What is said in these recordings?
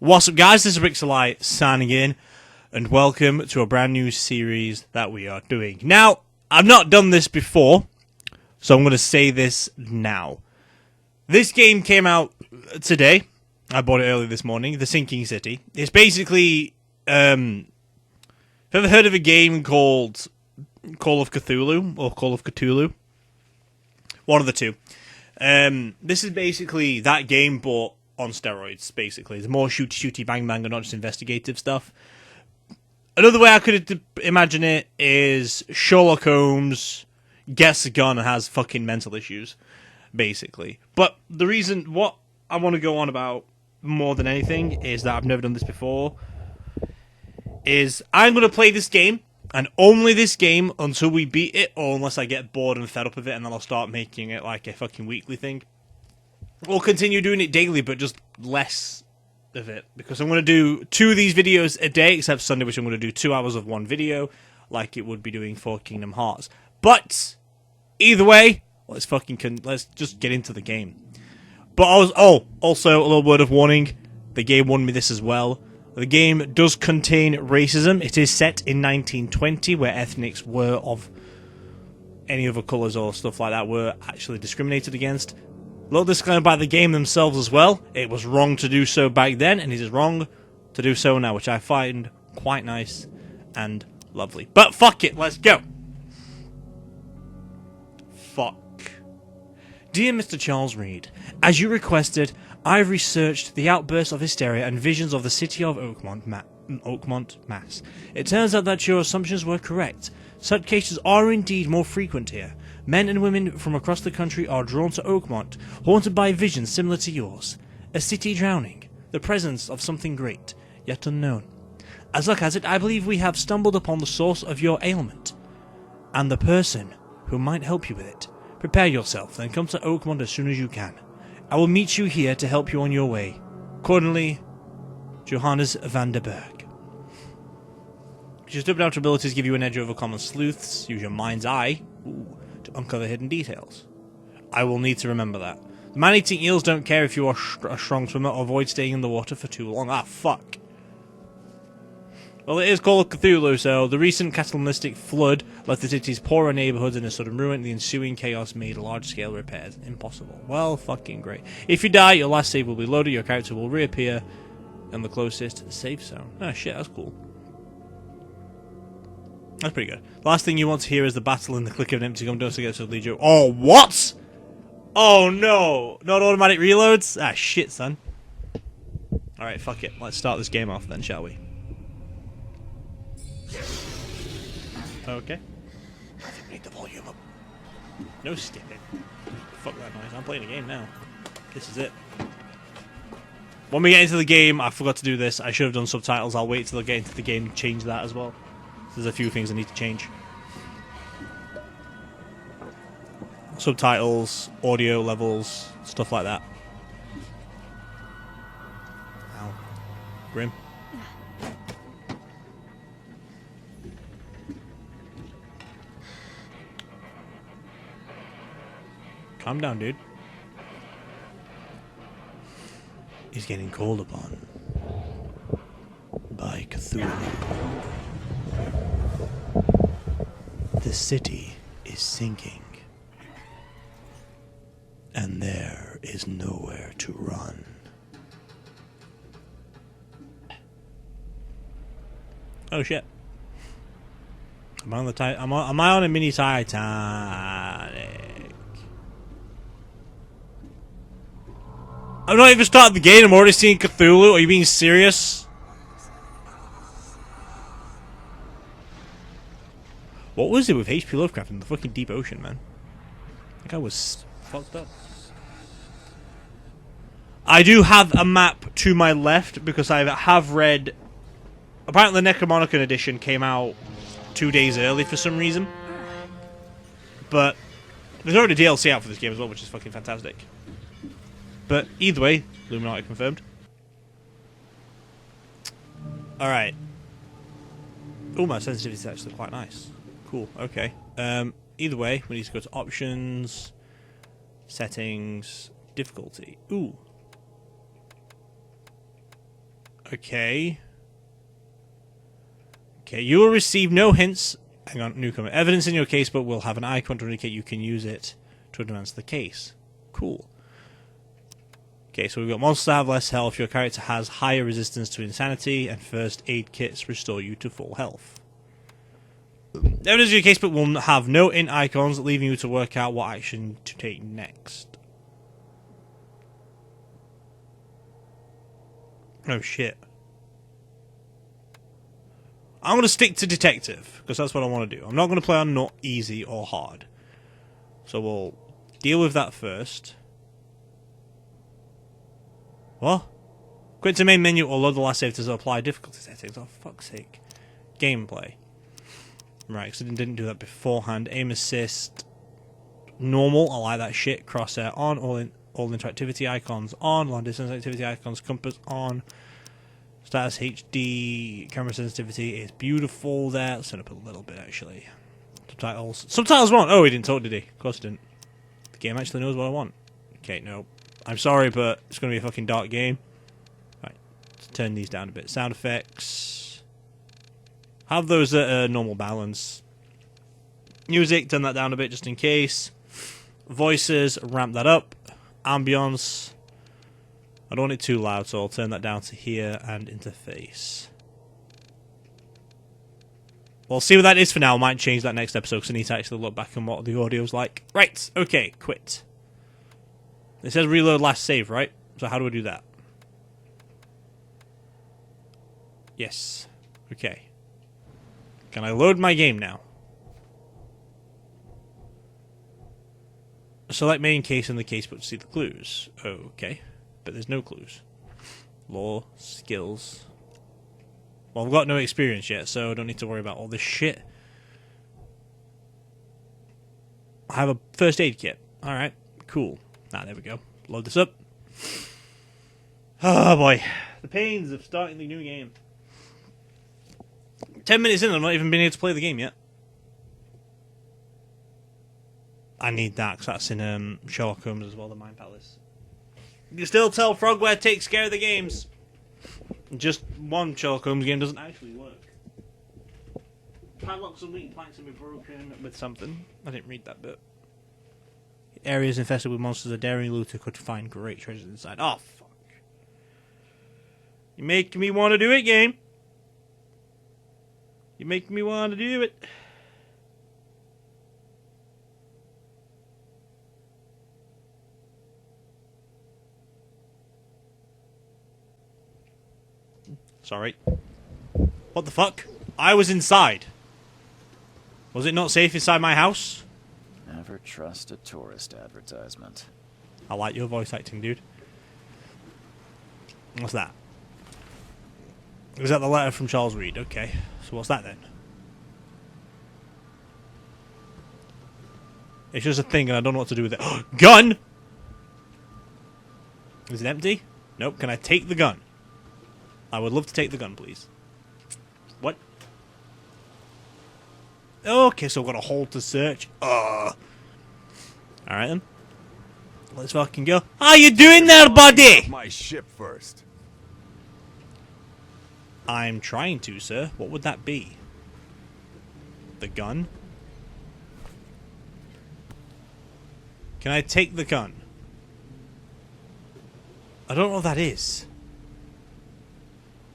What's up, guys? This is Rixxalight signing in, and welcome to a brand new series that we are doing. Now, I've not done this before, so I'm going to say this now. This game came out today. I bought it early this morning. The Sinking City. It's basically, have you ever heard of a game called Call of Cthulhu or Call of Cthulhu? One of the two. This is basically that game, but on steroids, basically. There's more shooty bang bang and not just investigative stuff. Another way I could imagine it is Sherlock Holmes gets a gun and has fucking mental issues, basically. But the reason, what I want to go on about more than anything is that I've never done this before, is I'm going to play this game, and only this game until we beat it, or unless I get bored and fed up of it, and then I'll start making it like a fucking weekly thing. We'll continue doing it daily, but just less of it. Because I'm going to do 2 of these videos a day, except Sunday, which I'm going to do 2 hours of one video, like it would be doing for Kingdom Hearts. But, either way, let's just get into the game. But also, a little word of warning, the game warned me this as well. The game does contain racism. It is set in 1920, where ethnics were of any other colours or stuff like that were actually discriminated against. Little disclaimer by the game themselves as well. It was wrong to do so back then, and it is wrong to do so now, which I find quite nice and lovely. But fuck it, let's go. Fuck. Dear Mr. Charles Reed, as you requested, I've researched the outbursts of hysteria and visions of the city of Oakmont, Mass. It turns out that your assumptions were correct. Such cases are indeed more frequent here. Men and women from across the country are drawn to Oakmont, haunted by visions similar to yours. A city drowning, the presence of something great, yet unknown. As luck has it, I believe we have stumbled upon the source of your ailment, and the person who might help you with it. Prepare yourself, then come to Oakmont as soon as you can. I will meet you here to help you on your way. Accordingly, Johannes van der Berg. Your supernatural abilities give you an edge over common sleuths. Use your mind's eye to uncover hidden details. I will need to remember that. The man-eating eels don't care if you are a strong swimmer or avoid staying in the water for too long. Ah, fuck. Well, it is Call of Cthulhu, so the recent cataclysmic flood left the city's poorer neighborhoods in a sudden ruin. The ensuing chaos made large-scale repairs impossible. Well, fucking great. If you die, your last save will be loaded. Your character will reappear in the closest safe zone. Oh, shit, that's cool. That's pretty good. The last thing you want to hear is the battle in the click of an empty gun. Don't forget to lead you. Oh, what? Oh, no. Not automatic reloads? Ah, shit, son. Alright, fuck it. Let's start this game off then, shall we? Okay. I think we need the volume up. No skipping. Fuck that noise. I'm playing a game now. This is it. When we get into the game, I forgot to do this. I should have done subtitles. I'll wait till I get into the game and change that as well. There's a few things I need to change. Subtitles, audio levels, stuff like that. Ow. Grim. Calm down, dude. He's getting called upon by Cthulhu. The city is sinking, and there is nowhere to run. Oh shit! Am I on the am I on a mini Titanic? I've not even started the game. I'm already seeing Cthulhu. Are you being serious? What was it with H.P. Lovecraft in the fucking deep ocean, man? That guy was fucked up. I do have a map to my left because I have read... Apparently the Necronomicon edition came out 2 days early for some reason. But there's already DLC out for this game as well, which is fucking fantastic. But either way, Illuminati confirmed. Alright. Oh, my sensitivity is actually quite nice. Cool, okay. Either way, we need to go to options, settings, difficulty. Ooh. Okay. Okay, you will receive no hints. Hang on, newcomer. Evidence in your casebook will have an icon to indicate you can use it to advance the case. Cool. Okay, so we've got monsters that have less health. Your character has higher resistance to insanity, and first aid kits restore you to full health. Evidence in your casebook will have no int icons, leaving you to work out what action to take next. Oh shit. I'm going to stick to detective, because that's what I want to do. I'm not going to play on not easy or hard. So we'll deal with that first. What? Quit to main menu or load the last save to apply difficulty settings. Oh, fuck's sake. Gameplay. Right, because I didn't do that beforehand. Aim assist. Normal. I like that shit. Crosshair on. All interactivity icons on. Long distance activity icons. Compass on. Status HD. Camera sensitivity is beautiful there. Let's turn up a little bit, actually. Subtitles. Subtitles won! Oh, he didn't talk, did he? Of course he didn't. The game actually knows what I want. Okay, no. I'm sorry, but it's going to be a fucking dark game. Right, let's turn these down a bit. Sound effects. Have those at a normal balance. Music, turn that down a bit just in case. Voices, ramp that up. Ambience. I don't want it too loud, so I'll turn that down to here and interface. We'll see what that is for now. I might change that next episode because I need to actually look back on what the audio's like. Right, okay, quit. It says reload last save, right? So how do I do that? Yes. Okay. Can I load my game now? Select main case in the casebook to see the clues. Okay. But there's no clues. Law, skills. Well, I've got no experience yet, so I don't need to worry about all this shit. I have a first aid kit. Alright, cool. Ah, there we go. Load this up. Oh boy. The pains of starting the new game. 10 minutes in, I've not even been able to play the game yet. I need that, because that's in Sherlock Holmes as well, the Mind Palace. You can still tell Frogware takes care of the games. Just one Sherlock Holmes game doesn't actually work. Padlocks and weak planks have been broken with something. I didn't read that bit. Areas infested with monsters, a daring looter could find great treasures inside. Oh, fuck. You make me want to do it, game. You make me want to do it. Sorry. What the fuck? I was inside. Was it not safe inside my house? Never trust a tourist advertisement. I like your voice acting, dude. What's that? Is that the letter from Charles Reed? Okay. So what's that then? It's just a thing and I don't know what to do with it. Gun! Is it empty? Nope. Can I take the gun? I would love to take the gun, please. What? Okay, so I've got to hold to search. Alright then. Let's fucking go. How you doing there, buddy? My ship first. I'm trying to, sir. What would that be? The gun? Can I take the gun? I don't know what that is.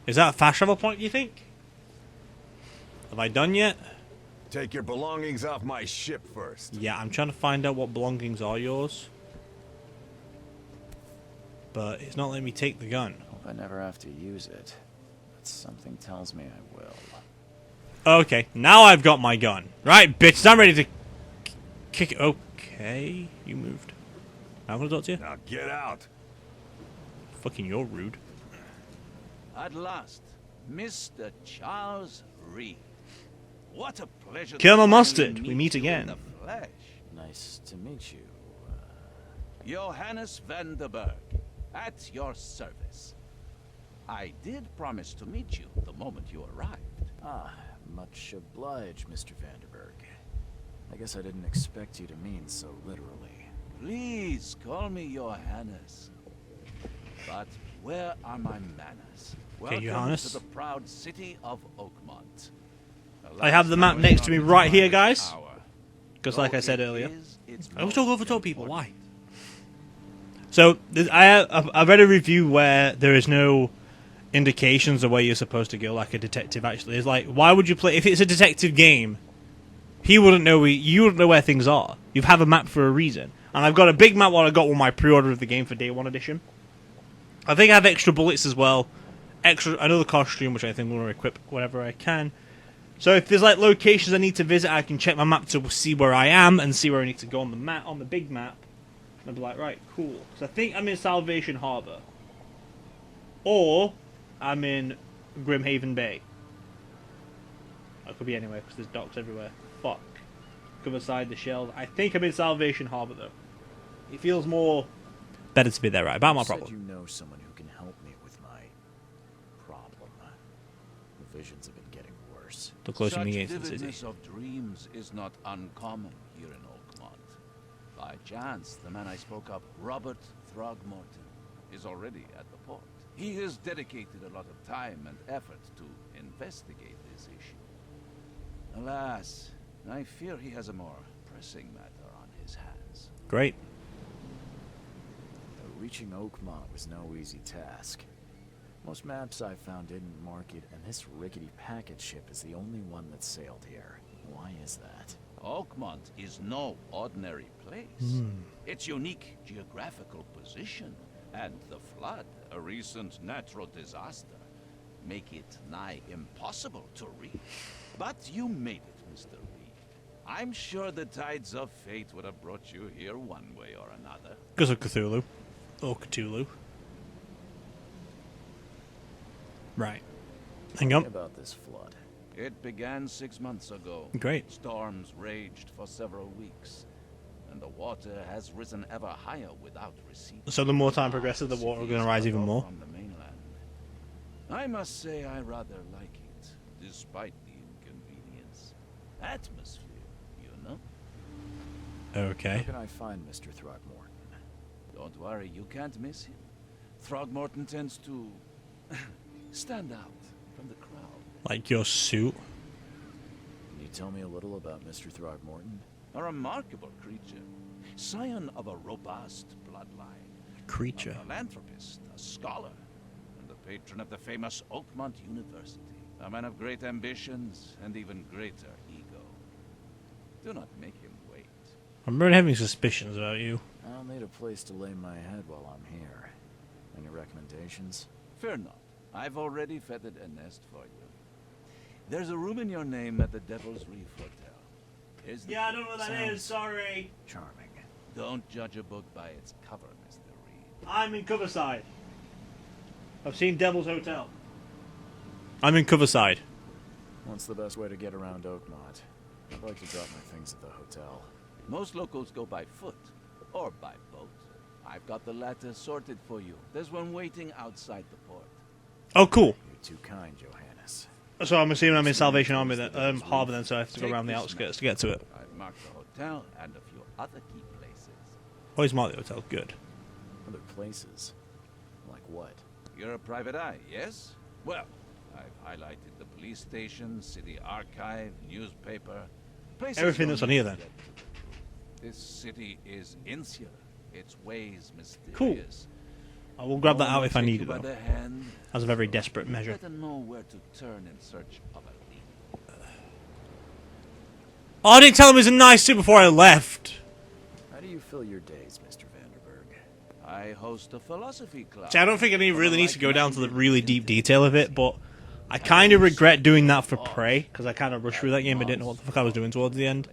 Is that a fast travel point, you think? Have I done yet? Take your belongings off my ship first. Yeah, I'm trying to find out what belongings are yours. But it's not letting me take the gun. Hope I never have to use it. But something tells me I will. Okay, now I've got my gun. Right, bitches, I'm ready to kick it. Okay, you moved. I'm gonna talk to you. Now get out. Fucking you're rude. At last, Mr. Charles Reed. What a pleasure. Colonel to Mustard, finally we meet you again. in the flesh. Nice to meet you. Johannes van der Berg, at your service. I did promise to meet you the moment you arrived. Ah, much obliged, Mr. Vanderberg. I guess I didn't expect you to mean so literally. Please call me Johannes. But where are my manners? Welcome Johannes. to the proud city of Oakmont. I have the map next to me right here, guys. Because like I said earlier, I always talk over to people. Why? So I read a review where there is no indications of where you're supposed to go, like a detective actually is. Like, why would you play if it's a detective game? He wouldn't know. You wouldn't know where things are. You have a map for a reason. And I've got a big map. What I got with my pre-order of the game for Day 1 edition. I think I have extra bullets as well. Another costume, which I think I'm going to equip whenever I can. So if there's like locations I need to visit, I can check my map to see where I am and see where I need to go on the map, on the big map. And I'll be like, right, cool. So I think I'm in Salvation Harbor, or I'm in Grimhaven Bay. I could be anywhere because there's docks everywhere. Fuck. Cover side the shells. I think I'm in Salvation Harbor though. It feels more better to be there, right? About my problem. You know someone who can help me with my problem. The visions have been getting worse. The closer Such you get to the vividness city. of dreams is not uncommon here in Oakmont. By chance, the man I spoke of, Robert Throgmorton, is already at the port. He has dedicated a lot of time and effort to investigate this issue. Alas, I fear he has a more pressing matter on his hands. Great. Reaching Oakmont was no easy task. Most maps I found didn't mark it, and this rickety packet ship is the only one that sailed here. Why is that? Oakmont is no ordinary place. Its unique geographical position and the flood, a recent natural disaster, make it nigh impossible to reach. But you made it, Mr. Reed. I'm sure the tides of fate would have brought you here one way or another. Because of Cthulhu. Or Cthulhu. Right. Hang Tell on. me about this flood. It began 6 months ago. Great. Storms raged for several weeks, and the water has risen ever higher without receding. So the more time progresses, the water is going to rise even more. From the mainland. I must say I rather like it, despite the inconvenience. Atmosphere, you know? How Okay. can I find Mr. Throgmorton? Don't worry, you can't miss him. Throgmorton tends to stand out from the crowd. Like your suit. Can you tell me a little about Mr. Throgmorton? A remarkable creature, scion of a robust bloodline. Creature. A philanthropist, a scholar, and the patron of the famous Oakmont University. A man of great ambitions and even greater ego. Do not make him wait. I'm really having suspicions about you. I'll need a place to lay my head while I'm here. Any recommendations? Fear not. I've already feathered a nest for you. There's a room in your name at the Devil's Reef Hotel. Here's the Yeah, I don't know what that is. Sorry. Charming. Don't judge a book by its cover, Mr. Reed. I'm in Coverside. I've seen Devil's Hotel. I'm in Coverside. What's the best way to get around Oakmont? I'd like to drop my things at the hotel. Most locals go by foot or by boat. I've got the latter sorted for you. There's one waiting outside the port. Oh, cool. You're too kind, Johannes. So I'm assuming I'm in Salvation Army then, Harbor then, so I have to go around the outskirts to get to it. I've marked the hotel and a few other key places. Always mark the hotel. Good. Other places? Like what? You're a private eye, yes? Well, I've highlighted the police station, city archive, newspaper, places Everything you'll that's on need here to then. get to. This city is insular, its ways Cool. mysterious. I will grab that No out one if I take need you it by though. the hand, As a very desperate measure. better know where to turn in search of a lead. Oh, I didn't tell him it was a nice suit before I left. How do you fill your days, Mr. Vanderberg? I host a philosophy club. See, I don't think I for really the need to go down to the like-minded really deep individuals. detail of it, but I kind of regret doing that for Prey, because I kind of rushed through that game. I didn't know what the fuck I was doing towards the end.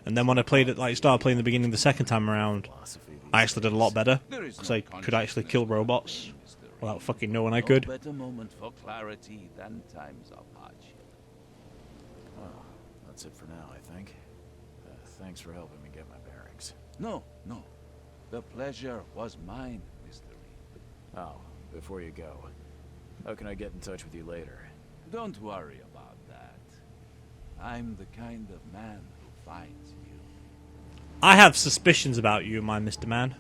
And then when I played it, like started playing the beginning the second time around, Philosophy these I actually did a lot better, There is because no I could actually kill consciousness robots within Mr. Reed. without fucking knowing I No could. better moment for clarity than times of hardship. Well, that's it for now, I think. Thanks for helping me get my bearings. No. The pleasure was mine, Mr. Reed. Oh, before you go, how can I get in touch with you later? Don't worry about that. I'm the kind of man who finds you. I have suspicions about you, my Mr. Man.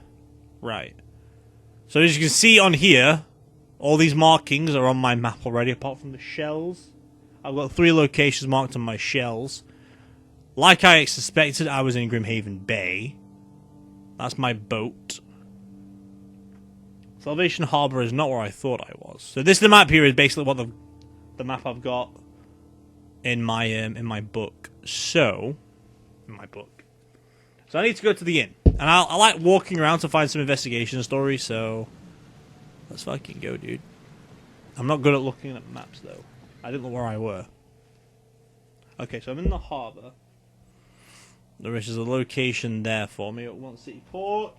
Right. So as you can see on here, All these markings are on my map already, apart from the shells. I've got 3 locations marked on my shells. Like I suspected, I was in Grimhaven Bay. That's my boat. Salvation Harbour is not where I thought I was. So this the map here is basically what the map I've got in my book. So I need to go to the inn, and I like walking around to find some investigation stories. So let's fucking go, dude. I'm not good at looking at maps though. I didn't know where I were. Okay, so I'm in the harbour. There is a location there for me at One City Port.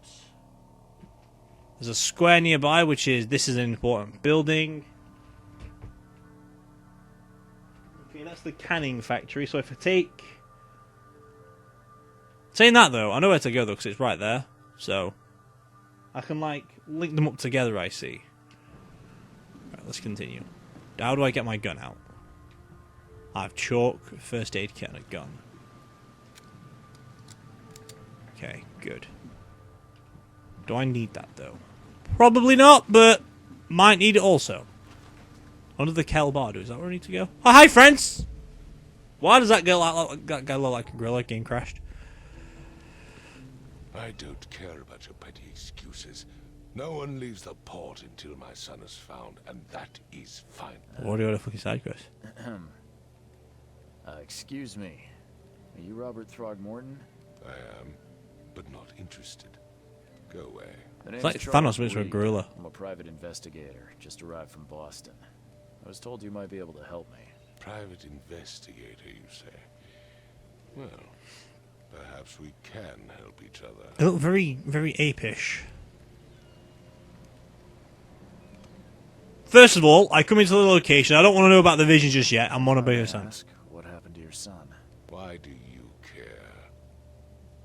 There's a square nearby, which is this is an important building. Okay, that's the canning factory. So if I take, saying that though, I know where to go though because it's right there. So I can like link them up together. I see. Right, let's continue. How do I get my gun out? I have chalk, first aid kit, and a gun. Okay, good. Do I need that though? Probably not, but might need it also. Under the Kelbardo, is that where I need to go? Oh, hi friends! Why does that guy look like a gorilla game crashed? I don't care about your petty excuses. No one leaves the port until my son is found, and that is fine. What do you want to fucking side quest? Excuse me. Are you Robert Throgmorton? I am, but not interested. Go away. The It's name's like Charles Thanos mixed with a Reed. gorilla. I'm a private investigator, just arrived from Boston. I was told you might be able to help me. Private investigator, you say? Well, perhaps we can help each other. They look very, very apish. First of all, I come into the location. I don't want to know about the vision just yet. I'm on a bigger son. Ask what happened to your son. Why do you care?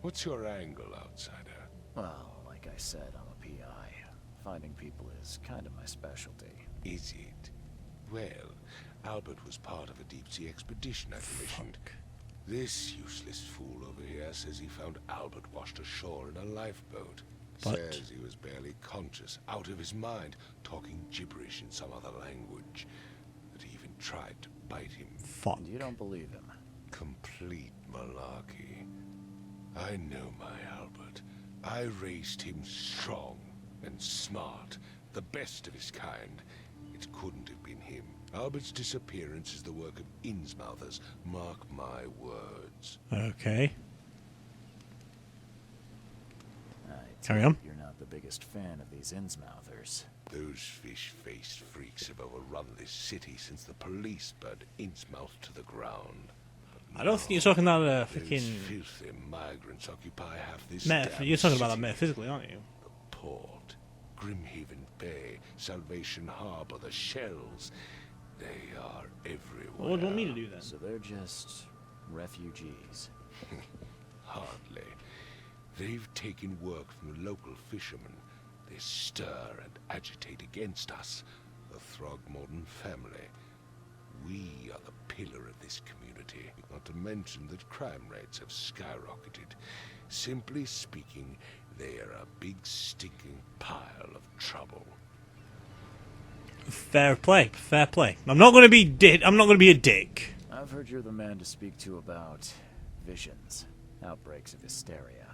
What's your angle, outsider? Well, like I said, I'm a PI. Finding people is kind of my specialty. Is it? Well, Albert was part of a deep-sea expedition I commissioned. This useless fool over here says he found Albert washed ashore in a lifeboat. But Says he was barely conscious, out of his mind, talking gibberish in some other language. That he even tried to bite him. fuck. And you don't believe him. Complete malarkey. I know my Albert. I raised him strong and smart, the best of his kind. It couldn't have been him. Albert's disappearance is the work of Innsmouthers, mark my words. Okay. I Carry take on. it You're not the biggest fan of these Innsmouthers. Those fish-faced freaks have overrun this city since the police burned Innsmouth to the ground. I don't think you're talking about Those freaking filthy migrants occupy half this You're talking about that city. metaphysically, aren't you? The port, Grimhaven Bay, Salvation Harbor, the shells. They are everywhere. Well, what do you want me to do then? So they're just refugees. Hardly. They've taken work from the local fishermen. They stir and agitate against us, the Throgmorton family. We are the pillar of this community, not to mention that crime rates have skyrocketed. Simply speaking, they are a big stinking pile of trouble. Fair play, fair play. I'm not going to be I'm not going to be a dick. I've heard you're the man to speak to about visions, outbreaks of hysteria.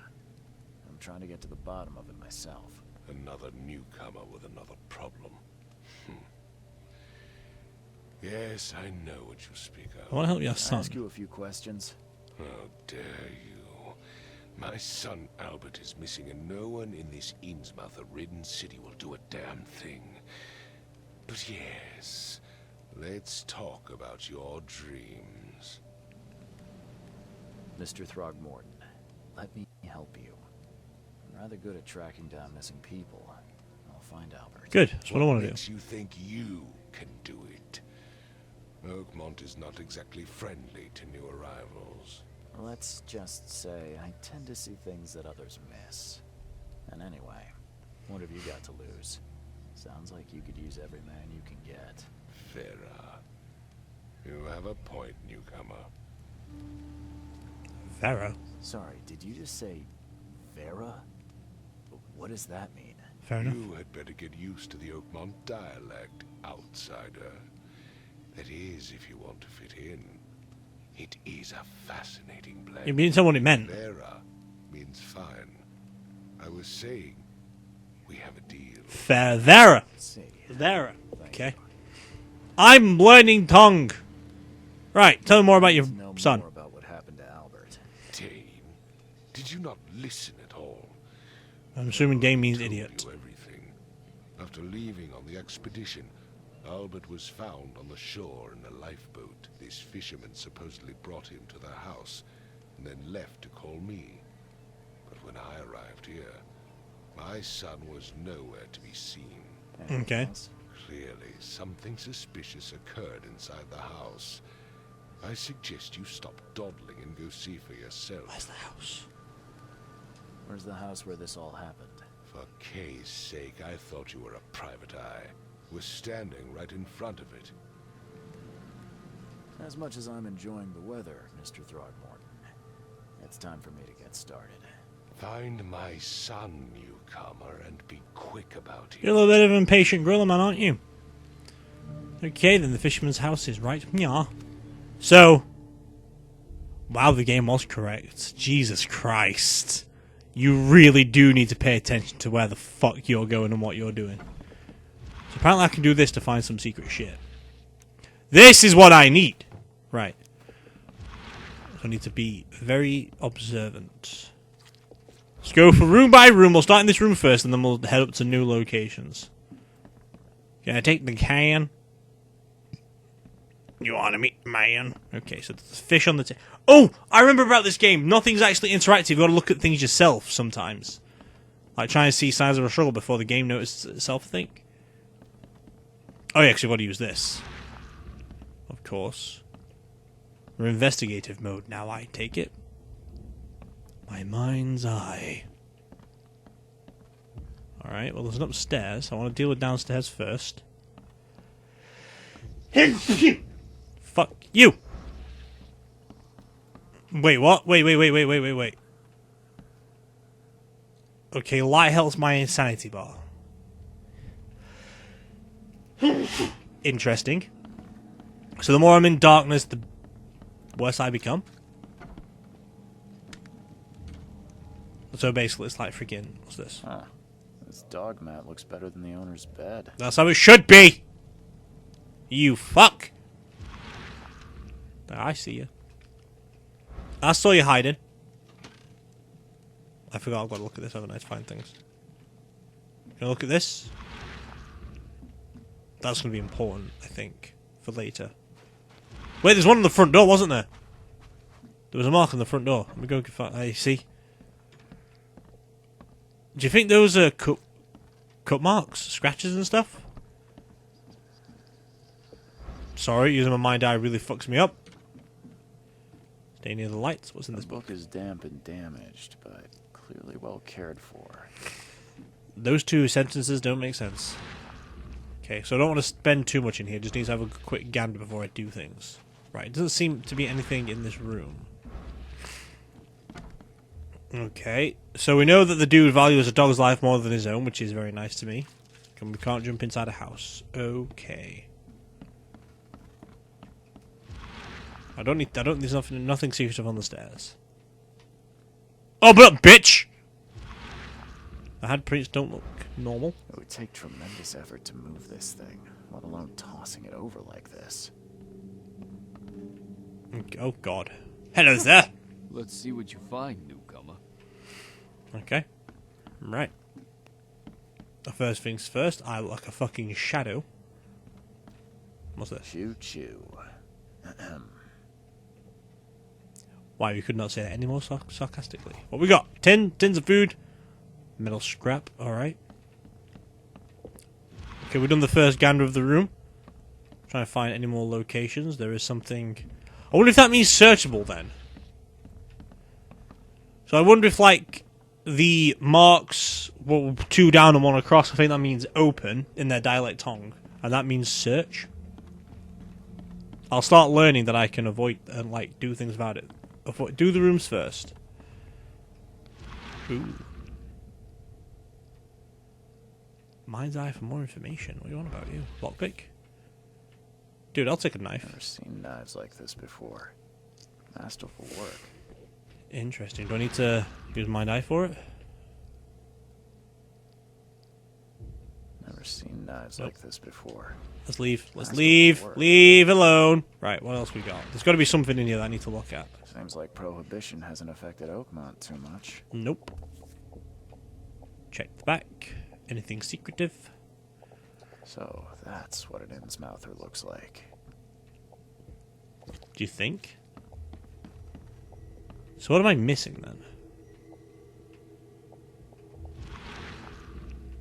I'm trying to get to the bottom of it myself. Another newcomer with another problem. Yes, I know what you speak I want of. to help your Can I son. ask you a few questions? How dare you? My son Albert is missing, and no one in this Innsmouth-ridden city will do a damn thing. But yes, let's talk about your dreams. Mr. Throgmorton, let me help you. I'm rather good at tracking down missing people. I'll find Albert. Good, that's what I want to makes do. you think you can do it? Oakmont is not exactly friendly to new arrivals. Let's just say I tend to see things that others miss. And anyway, what have you got to lose? Sounds like you could use every man you can get. Vera. You have a point, newcomer. Vera. Sorry, did you just say Vera? What does that mean? Fair enough. You had better get used to the Oakmont dialect, outsider. That is, if you want to fit in. It is a fascinating blend. You didn't tell what it meant. Vera means fine. I was saying, we have a deal. Vera. See. Vera. Okay. I'm learning tongue. Right, tell me more about your Know son. more about what happened to Albert. Dane, did you not listen at all? I'm assuming Dane means Told idiot. you everything. After leaving on the expedition, Albert was found on the shore in a lifeboat. This fisherman supposedly brought him to their house, and then left to call me. But when I arrived here, my son was nowhere to be seen. Anything Okay. else? Clearly, something suspicious occurred inside the house. I suggest you stop dawdling and go see for yourself. Where's the house? Where's the house where this all happened? For Kay's sake, I thought you were a private eye. Was standing right in front of it. As much as I'm enjoying the weather, Mr. Throgmorton, it's time for me to get started. Find my son, newcomer, and be quick about it. You're a little bit of an impatient gorilla man, aren't you? Okay, then the fisherman's house is right. Yeah. So, wow, the game was correct. Jesus Christ. You really do need to pay attention to where the fuck you're going and what you're doing. So apparently I can do this to find some secret shit. This is what I need. Right. So I need to be very observant. Let's go for room by room. We'll start in this room first, and then we'll head up to new locations. Can I take the can? You want to meet man? Okay, so there's a fish on the table. Oh, I remember about this game. Nothing's actually interactive. You've got to look at things yourself sometimes. Like trying to see signs of a struggle before the game notices itself, I think. Oh, yeah, actually, I've got to use this. Of course. We're in investigative mode now, I take it. My mind's eye. Alright, well, there's an upstairs. I want to deal with downstairs first. Fuck you! Wait, what? Wait. Okay, light helps my insanity bar. Interesting. So the more I'm in darkness, the worse I become. So basically, it's like freaking. What's this? Huh. This dog mat looks better than the owner's bed. That's how it should be! You fuck! I see you. I saw you hiding. I forgot I've got to look at this, haven't I, to find things. Can I look at this? That's going to be important, I think, for later. Wait, there's one on the front door, wasn't there? There was a mark on the front door. Let me go find. I see. Do you think those are cut marks, scratches and stuff? Sorry, using my mind eye really fucks me up. Stay near the lights. What's in this book? The book is damp and damaged, but clearly well cared for. Those two sentences don't make sense. Okay, so I don't want to spend too much in here. Just need to have a quick gander before I do things. Right, it doesn't seem to be anything in this room. Okay, so we know that the dude values a dog's life more than his own, which is very nice to me. We can't jump inside a house. Okay. There's nothing secretive on the stairs. Open up, bitch! The handprints don't look normal. It would take tremendous effort to move this thing, let alone tossing it over like this. Oh god. Hello there! Let's see what you find, newcomer. Okay. Right. First things first, I look like a fucking shadow. What's this? Choo-choo. Why, you could not say that any more sarcastically. What we got? Tins of food. Metal scrap, alright. Okay, we've done the first gander of the room. Trying to find any more locations. There is something... I wonder if that means searchable then. So I wonder if, like, the marks, well, 2 down and 1 across, I think that means open in their dialect tongue. And that means search. I'll start learning that I can avoid and, like, do things about it. Do the rooms first. Ooh. Mind's eye for more information. What do you want about you? Lockpick? Dude, I'll take a knife. Never seen knives like this before. Masterful work. Interesting. Do I need to use my knife for it? Never seen knives like this before. Let's leave. Let's Masterful leave. work. Leave alone. Right, what else we got? There's got to be something in here that I need to look at. Seems like Prohibition hasn't affected Oakmont too much. Nope. Check the back. Anything secretive? So that's what an Innsmouther looks like. Do you think? So what am I missing then?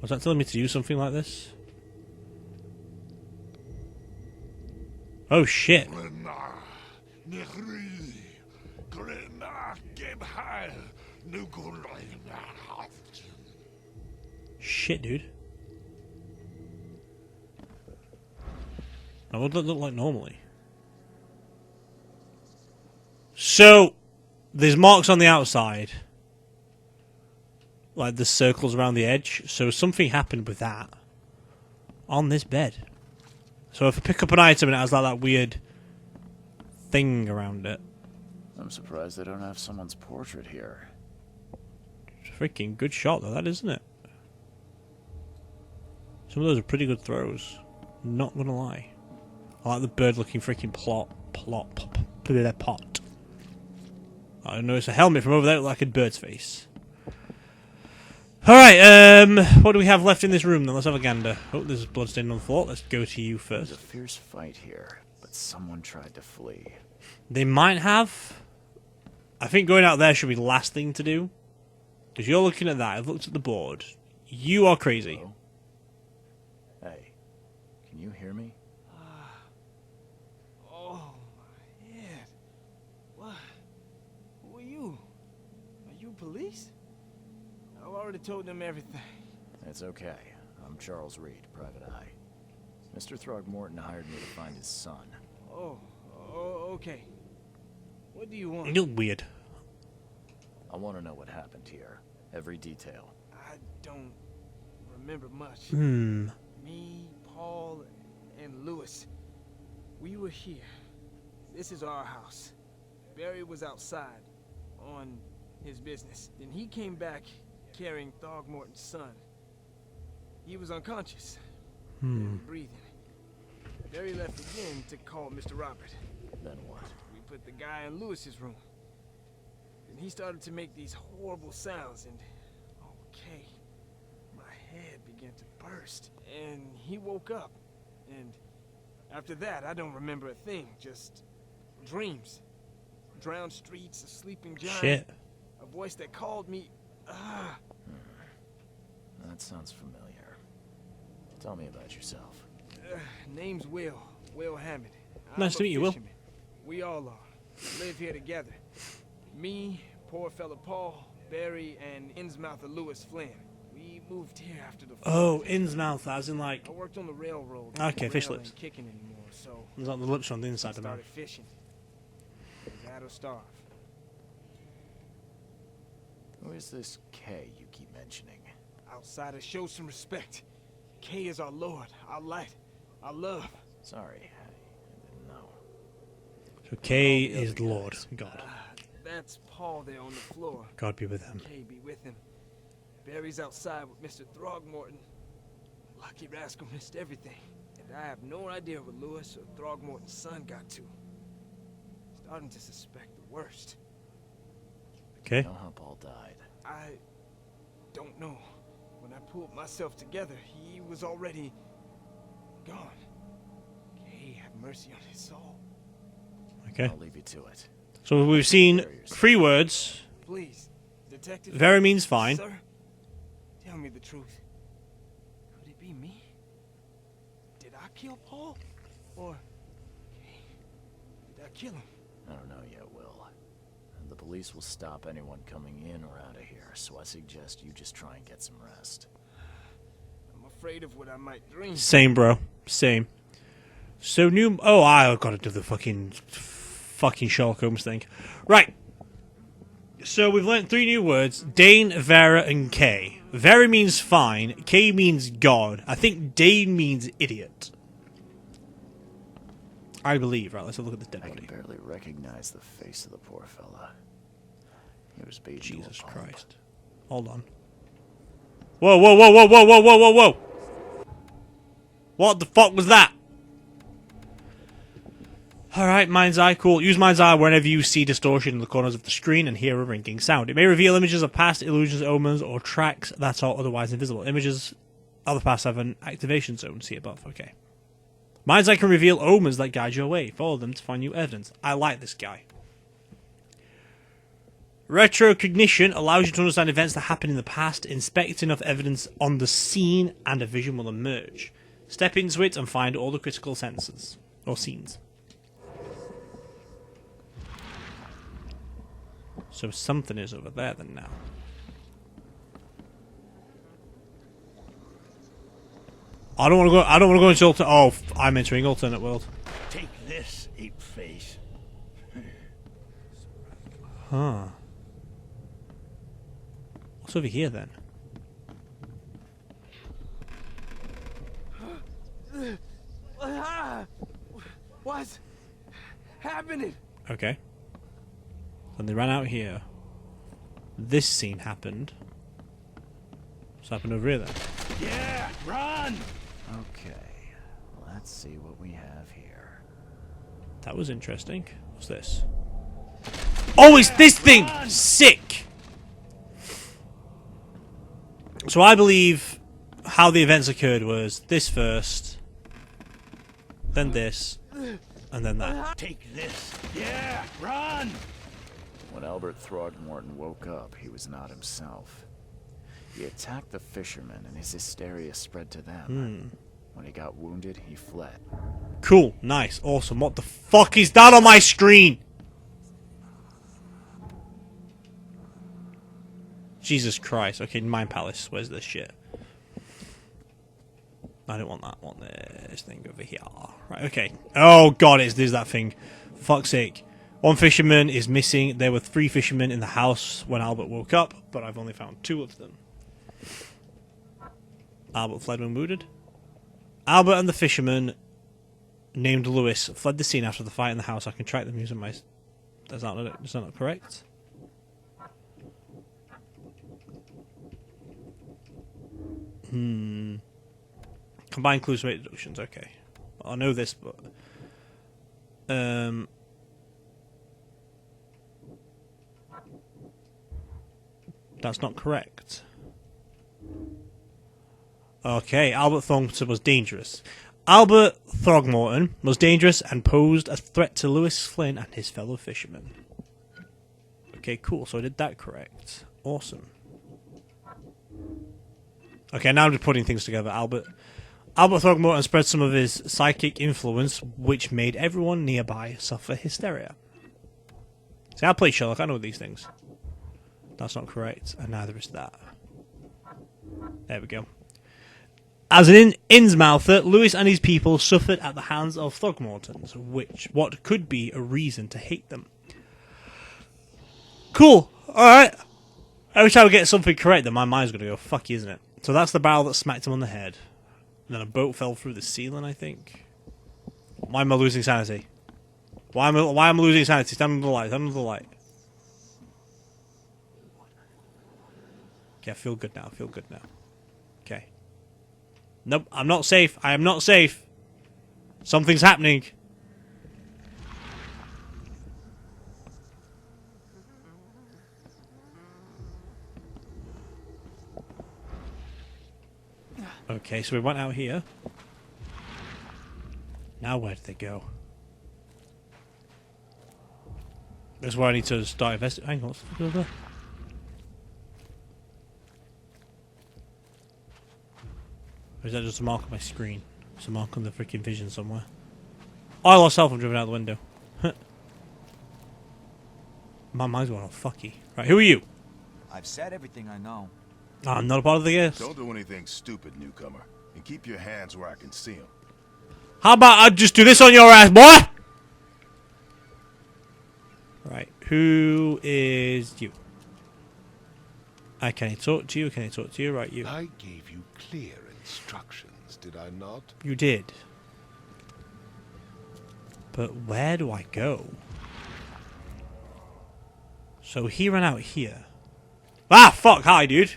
Was that telling me to use something like this? Oh shit. Shit, dude. Now what does that look like normally? So, there's marks on the outside. Like the circles around the edge. So something happened with that. On this bed. So if I pick up an item and it has like that weird thing around it. I'm surprised they don't have someone's portrait here. It's a freaking good shot though, that isn't it? Some of those are pretty good throws. Not gonna lie. I like the bird looking freaking pot. I noticed a helmet from over there like a bird's face. Alright, what do we have left in this room then? Let's have a gander. Oh, there's bloodstain on the floor. Let's go to you There's a first. fierce fight here, but someone tried to flee. They might have. I think going out there should be the last thing to do. Because you're looking at that. I've looked at the board. You are crazy. Hello? Hey, can you hear me? Oh, my head. What? Who are you? Are you police? I've already told them everything. It's okay. I'm Charles Reed, Private Eye. Mr. Throgmorton hired me to find his son. Oh, okay. What do you want? You're weird. I want to know what happened here. Every detail. I don't remember much. Me, Paul, and Lewis. We were here. This is our house. Barry was outside on his business. Then he came back carrying Throgmorton's son. He was unconscious. Breathing. Barry left again to call Mr. Robert. Then what? We put the guy in Lewis's room. And he started to make these horrible sounds and... Okay. My head began to burst. And he woke up. And after that, I don't remember a thing. Just dreams. Drowned streets, a sleeping giant. Shit. A voice that called me... That sounds familiar. Tell me about yourself. Name's Will. Will Hammond. Nice to meet you, Will. Fisherman. We all are. Live here together. Me, poor fella Paul, Barry, and Innsmouther Lewis Flynn. We moved here after the flood. Oh, Innsmouth, as in like... I worked on the railroad. Okay, The fish rail lips. ain't kicking anymore, so There's like the lips on the I inside of the mouth. started fishing. That or starve. Who is this K you keep mentioning? Outsiders, show some respect. K is our Lord, our light, our love. Sorry, I didn't know. So K All the is other Lord. guys. God. That's Paul there on the floor. God be with him. K be with him. Barry's outside with Mr. Throgmorton. Lucky rascal missed everything. And I have no idea what Lewis or Throgmorton's son got to. Starting to suspect the worst. Okay. Know how Paul died? I don't know. When I pulled myself together, he was already gone. K have mercy on his soul. Okay. I'll leave you to it. So we've seen 3 words. Please, Detective. Very means fine. Sir, tell me the truth. Could it be me? Did I kill Paul? Or did I kill him? I don't know yet, Will. And the police will stop anyone coming in or out of here, so I suggest you just try and get some rest. I'm afraid of what I might dream. Same, bro. Same. So new... Oh, I've got to do the fucking Sherlock Holmes thing. Right. So we've learnt 3 new words. Dane, Vera, and Kay. Very means fine. K means God. I think Dane means idiot. I believe. Right, let's have a look at this dead I can body. barely recognize the face of the poor fella. He was beaten to a Jesus pulp. Christ. Hold on. Whoa, whoa, whoa, whoa, whoa, whoa, whoa, whoa, whoa! What the fuck was that? Alright, Mind's Eye, cool. Use Mind's Eye whenever you see distortion in the corners of the screen and hear a ringing sound. It may reveal images of past illusions, omens, or tracks that are otherwise invisible. Images of the past have an activation zone. See above. Okay. Mind's Eye can reveal omens that guide your way. Follow them to find new evidence. I like this guy. Retrocognition allows you to understand events that happened in the past, inspect enough evidence on the scene, and a vision will emerge. Step into it and find all the critical senses. Or scenes. So something is over there then now. I don't want to go into alternate. Oh, I'm entering alternate world. Take this, ape face. Huh. What's over here then? What's happening? Okay. Then they ran out here. This scene happened. What's happened over here then? Yeah, run! Okay, let's see what we have here. That was interesting. What's this? Oh, it's this thing! Sick! So I believe how the events occurred was this first, then this, and then that. Take this. Yeah, run! When Albert Throgmorton woke up, he was not himself. He attacked the fishermen, and his hysteria spread to them. When he got wounded, he fled. Cool, nice, awesome. What the fuck is that on my screen? Jesus Christ. Okay, Mind Palace. Where's this shit? I don't want that. I want this thing over here. Right, okay. Oh god, there's that thing. For fuck's sake. One fisherman is missing. There were 3 fishermen in the house when Albert woke up, but I've only found 2 of them. Albert fled when wounded. Albert and the fisherman, named Lewis, fled the scene after the fight in the house. I can track them using my... Is that not correct? Combine clues to make deductions. Okay. Well, I know this, but... That's not correct. Okay, Albert Thornton was dangerous. Albert Throgmorton was dangerous and posed a threat to Lewis Flynn and his fellow fishermen. Okay, cool. So I did that correct. Awesome. Okay, now I'm just putting things together. Albert Throgmorton spread some of his psychic influence, which made everyone nearby suffer hysteria. See, I play Sherlock. I know these things. That's not correct, and neither is that. There we go. As an Innsmouther, Lewis and his people suffered at the hands of Throgmortons, what could be a reason to hate them. Cool. Alright. Every time I get something correct, then my mind's going to go, fuck you, isn't it? So that's the barrel that smacked him on the head. And then a boat fell through the ceiling, I think. Why am I losing sanity? Why am I losing sanity? Stand under the light. Stand under the light. Okay, I feel good now. I feel good now. Okay. Nope, I'm not safe. I am not safe. Something's happening. Okay, so we went out here. Now where did they go? That's where I need to start investing. Hang on, what's the fuck over there? Or is that just a mark on my screen? It's a mark on the freaking vision somewhere. Oh, I lost self. I'm driven out the window. My mind's going all fucky. Right, who are you? I've said everything I know. I'm not a part of the guest. Don't do anything stupid, newcomer. And keep your hands where I can see them. How about I just do this on your ass, boy? Right, who is you? Can he talk to you? Can he talk to you? Right, you. I gave you clear instructions, did I not? You did. But where do I go? So he ran out here. Ah, fuck, hi, dude.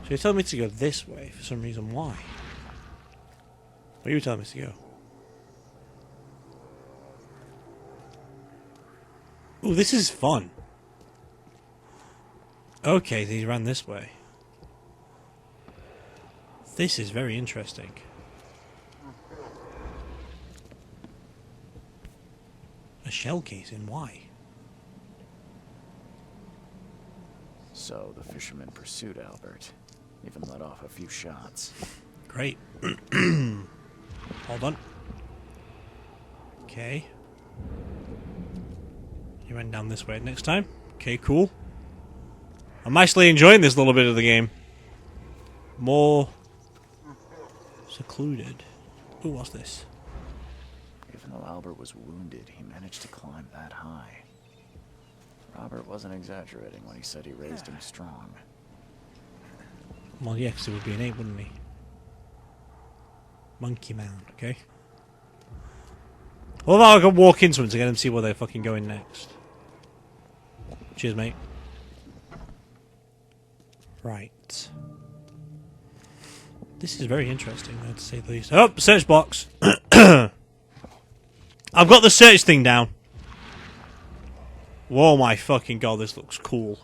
So you're telling me to go this way for some reason. Why? Where are you telling me to go? Ooh, this is fun. Okay, he ran this way. This is very interesting. A shell casing, why? So the fisherman pursued Albert, even let off a few shots. Great. Hold on. Okay. He went down this way next time. Okay, cool. I'm actually enjoying this little bit of the game. More secluded. Ooh, what's this? Even though Albert was wounded, he managed to climb that high. Robert wasn't exaggerating when he said he raised him strong. Well, yeah, because it would be an 8, wouldn't he? Monkey Mound, okay. Well, I could walk into them to get them to see where they're fucking going next. Cheers, mate. Right. This is very interesting, though, to say the least. Oh, search box. I've got the search thing down. Whoa, my fucking god, this looks cool.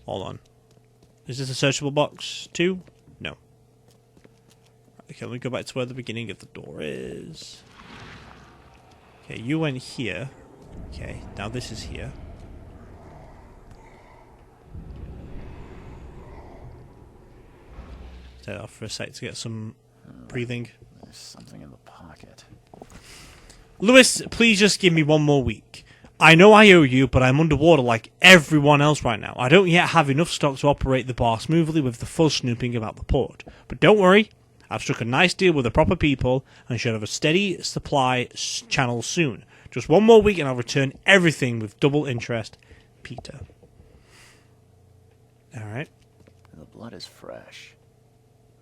Hold on. Is this a searchable box too? No. Okay, let me go back to where the beginning of the door is. Okay, you went here. Okay, now this is here. Stay off for a sec to get some breathing. There's something in the pocket. Lewis, please just give me one more week. I know I owe you, but I'm underwater like everyone else right now. I don't yet have enough stock to operate the bar smoothly with the full snooping about the port. But don't worry, I've struck a nice deal with the proper people and should have a steady supply channel soon. Just one more week and I'll return everything with double interest. Peter. Alright. The blood is fresh.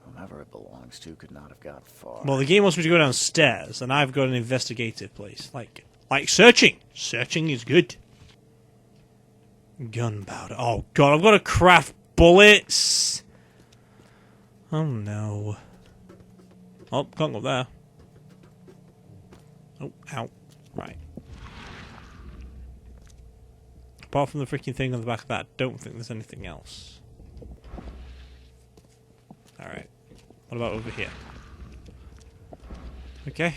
Whomever it belongs to could not have got far. Well, the game wants me to go downstairs, and I've got an investigative place. Like searching. Searching is good. Gunpowder. Oh, God, I've got to craft bullets. Oh, no. Oh, can't go there. Oh, ow. Right. Apart from the freaking thing on the back of that, I don't think there's anything else. Alright. What about over here? Okay.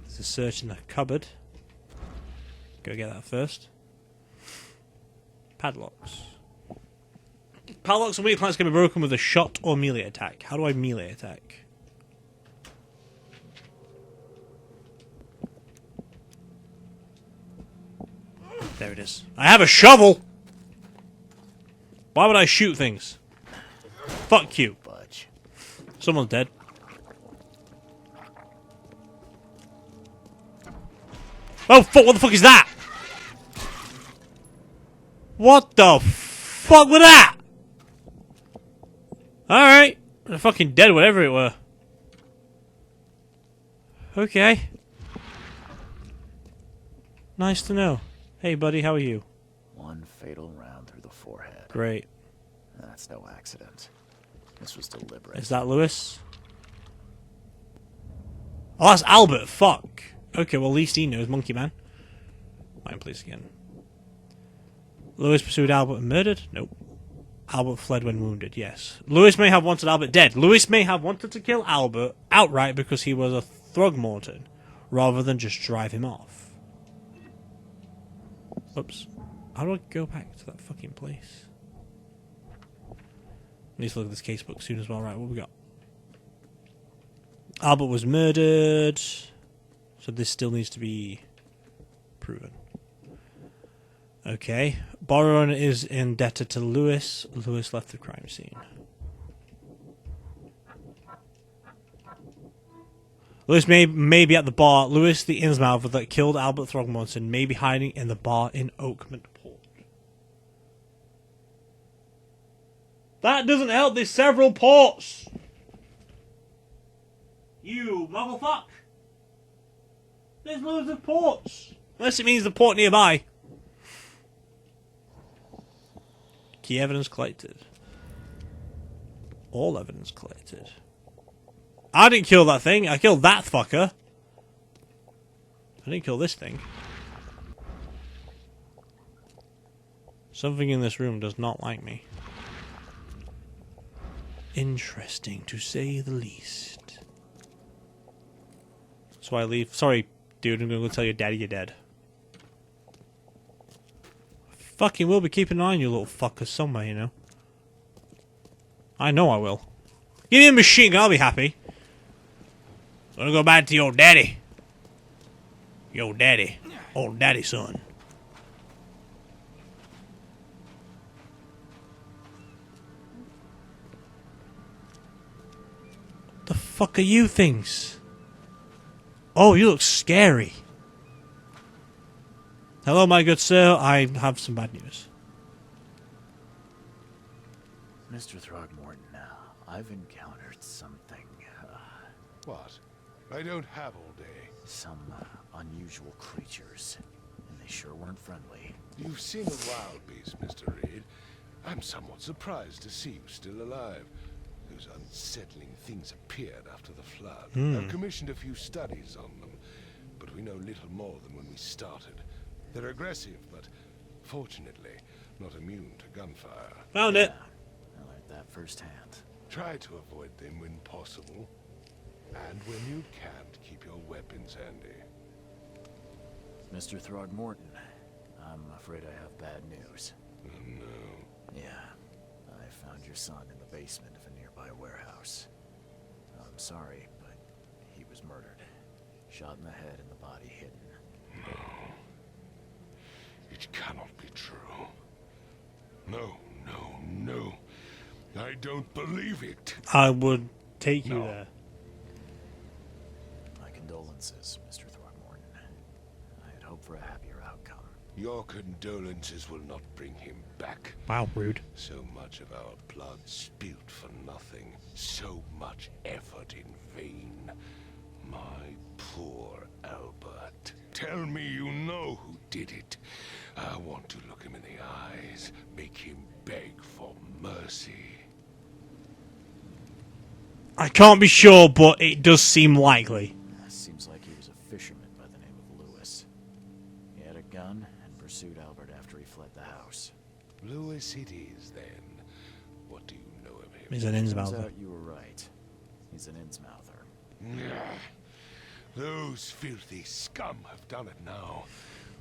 There's a search in the cupboard. Go get that first. Padlocks. Padlocks and weak planks can be broken with a shot or melee attack. How do I melee attack? There it is. I have a shovel! Why would I shoot things? Fuck you. Budge. Someone's dead. Oh fuck, what the fuck is that? What the fuck was that? Alright. I'm fucking dead, whatever it were. Okay. Nice to know. Hey buddy, how are you? One fatal round through the forehead. Great. That's no accident. This was deliberate. Is that Lewis? Oh, that's Albert. Fuck. Okay, well, at least he knows. Monkey Man. Mine, please, again. Lewis pursued Albert and murdered? Nope. Albert fled when wounded, yes. Lewis may have wanted Albert dead. Lewis may have wanted to kill Albert outright because he was a Throgmorton, rather than just drive him off. Oops. How do I go back to that fucking place? I need to look at this casebook soon as well. Right, what we got? Albert was murdered. So this still needs to be proven. Okay. Borrower is indebted to Lewis. Lewis left the crime scene. Lewis may be at the bar. Lewis, the Innsmouther that killed Albert Throgmorton, may be hiding in the bar in Oakmont Port. That doesn't help. There's several ports. You motherfucker. There's loads of ports. Unless it means the port nearby. Key evidence collected. All evidence collected. I didn't kill that thing. I killed that fucker. I didn't kill this thing. Something in this room does not like me. Interesting, to say the least. That's why I leave. Sorry, dude. I'm gonna go tell your daddy you're dead. Fucking will be keeping an eye on you little fuckers somewhere, you know. I know I will. Give me a machine gun, I'll be happy. I'm gonna go back to your daddy. Your daddy. Old daddy, son. What the fuck are you things? Oh, you look scary. Hello, my good sir. I have some bad news. Mr. Throgmorton, I've encountered something. What? I don't have all day. Some unusual creatures. And they sure weren't friendly. You've seen a wild beast, Mr. Reed. I'm somewhat surprised to see you still alive. Those unsettling things appeared after the flood. I've commissioned a few studies on them, but we know little more than when we started. They're aggressive, but fortunately not immune to gunfire. Found it. I learned that firsthand. Try to avoid them when possible. And when you can't, keep your weapons handy. Mr. Throgmorton, I'm afraid I have bad news. Oh, no. Yeah, I found your son in the basement of a nearby warehouse. I'm sorry, but he was murdered. Shot in the head and the body hidden. No. It cannot be true. No, no, no. I don't believe it. I would take you there. My condolences, Mr. Throgmorton. I had hoped for a happier outcome. Your condolences will not bring him back. Wow, rude. So much of our blood spilt for nothing. So much effort in vain. My poor Albert. Tell me you know who did it. I want to look him in the eyes, make him beg for mercy. I can't be sure, but it does seem likely. Seems like he was a fisherman by the name of Lewis. He had a gun and pursued Albert after he fled the house. Lewis it is, then. What do you know of him? He's an Turns Innsmouther. out you were right. He's an Innsmouther. Those filthy scum have done it now.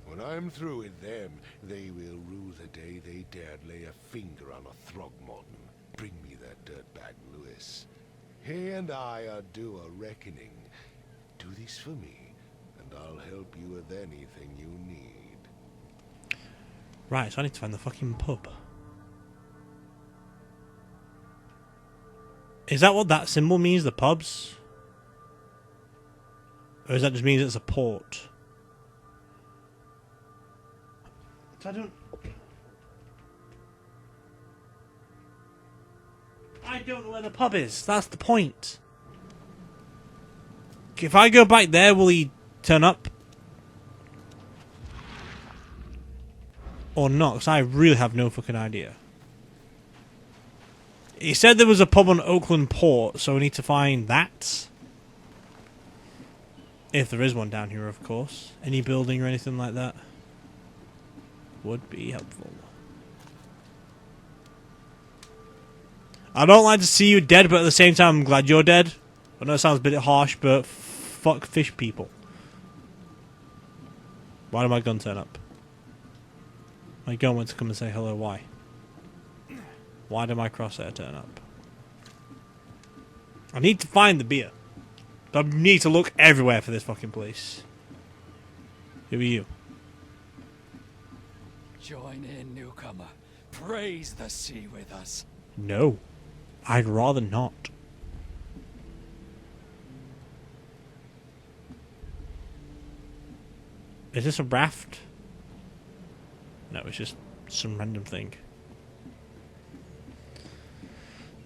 When I'm through with them, they will rue the day they dared lay a finger on a Throgmorton. Bring me that dirtbag, Lewis. He and I are due a reckoning. Do this for me, and I'll help you with anything you need. Right, so I need to find the fucking pub. Is that what that symbol means, the pubs? Or does that just mean it's a port? I don't know where the pub is. That's the point. If I go back there, will he turn up? Or not? Because I really have no fucking idea. He said there was a pub on Oakland Port, so we need to find that. If there is one down here, of course. Any building or anything like that would be helpful. I don't like to see you dead, but at the same time, I'm glad you're dead. I know it sounds a bit harsh, but fuck fish people. Why did my gun turn up? My gun went to come and say hello, why? Why did my crosshair turn up? I need to find the beer. I need to look everywhere for this fucking place. Who are you? Join in, newcomer. Praise the sea with us. No. I'd rather not. Is this a raft? No, it's just some random thing.